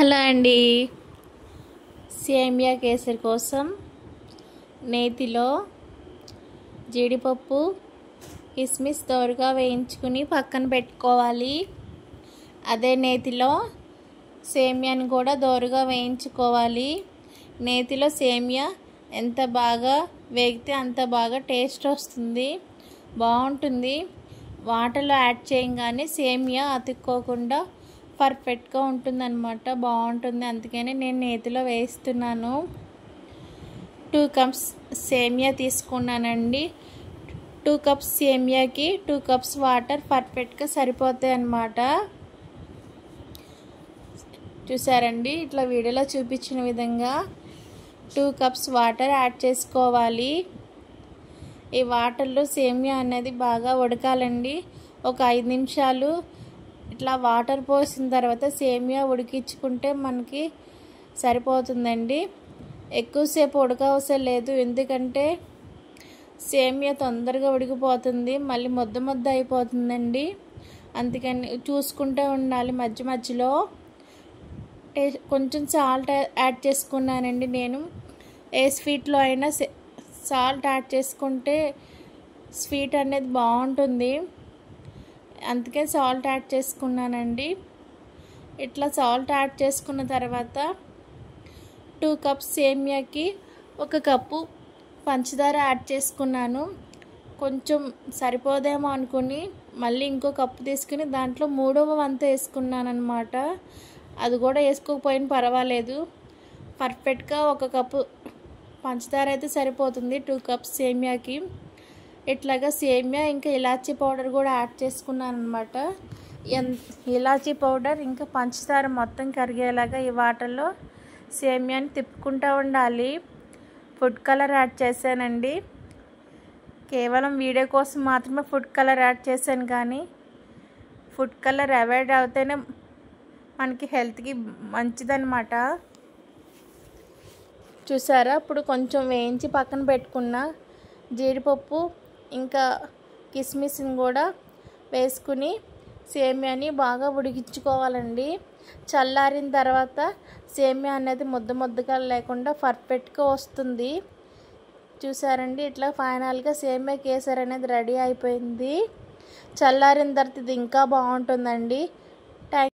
Hello అండి. సేమియా కేసరి కోసం నేతిలో జీడిపప్పు కిస్మిస్ దోరగా వేయించుకుని పక్కన పెట్టుకోవాలి. అదే నేతిలో సేమియాని కూడా దోరగా వేయించుకోవాలి. నేతిలో సేమియా ఎంత బాగా వేగితే అంత బాగా టేస్ట్ వస్తుంది, బాగుంటుంది. వాటర్లో యాడ్ చేయగానే సేమియా అతుక్కోకుండా పర్ఫెక్ట్గా ఉంటుందన్నమాట, బాగుంటుంది. అందుకని నేను నేతిలో వేస్తున్నాను. 2 కప్స్ సేమియా తీసుకున్నానండి. 2 కప్స్ సేమియాకి 2 కప్స్ వాటర్ పర్ఫెక్ట్గా సరిపోతాయి అన్నమాట. చూసారండి, ఇట్లా వీడియోలో చూపించిన విధంగా 2 కప్స్ వాటర్ యాడ్ చేసుకోవాలి. ఈ వాటర్లో సేమియా అనేది బాగా ఉడకాలండి. ఒక 5 నిమిషాలు ఇట్లా వాటర్ పోసిన తర్వాత సేమియా ఉడికించుకుంటే మనకి సరిపోతుందండి. ఎక్కువసేపు ఉడకవసరం లేదు, ఎందుకంటే సేమియా తొందరగా ఉడికిపోతుంది, మళ్ళీ ముద్ద అయిపోతుందండి. అందుకని చూసుకుంటూ ఉండాలి. మధ్య మధ్యలో కొంచెం సాల్ట్ యాడ్ చేసుకున్నానండి. నేను ఏ స్వీట్లో అయినా సాల్ట్ యాడ్ చేసుకుంటే స్వీట్ అనేది బాగుంటుంది, అందుకే సాల్ట్ యాడ్ చేసుకున్నానండి. ఇట్లా సాల్ట్ యాడ్ చేసుకున్న తర్వాత 2 కప్స్ సేమియాకి 1 కప్పు పంచదార యాడ్ చేసుకున్నాను. కొంచెం సరిపోదేమో అనుకుని మళ్ళీ ఇంకో కప్పు తీసుకుని దాంట్లో 3వ వంతు వేసుకున్నాను అనమాట. అది కూడా వేసుకోకపోయినా పర్వాలేదు, పర్ఫెక్ట్గా 1 కప్పు పంచదార అయితే సరిపోతుంది 2 కప్స్ సేమియాకి. ఇట్లాగా సేమియా ఇంకా ఇలాచీ పౌడర్ కూడా యాడ్ చేసుకున్నాను అనమాట. ఇలాచీ పౌడర్ ఇంకా పంచదార మొత్తం కరిగేలాగా ఈ వాటర్లో సేమియాని తిప్పుకుంటూ ఉండాలి. ఫుడ్ కలర్ యాడ్ చేశానండి. కేవలం వీడియో కోసం మాత్రమే ఫుడ్ కలర్ యాడ్ చేశాను, కానీ ఫుడ్ కలర్ అవాయిడ్ అవుతేనే మనకి హెల్త్కి మంచిదన్నమాట. చూసారా, ఇప్పుడు కొంచెం వేయించి పక్కన పెట్టుకున్న జీడిపప్పు ఇంకా కిస్మిస్ని కూడా వేసుకుని సేమియాని బాగా ఉడికించుకోవాలండి. చల్లారిన తర్వాత సేమియా అనేది ముద్దగా లేకుండా పర్ఫెక్ట్గా వస్తుంది. చూసారండి, ఇట్లా ఫైనల్గా సేమియా కేసరి అనేది రెడీ అయిపోయింది. చల్లారిన తర్వాత ఇది ఇంకా బాగుంటుందండి.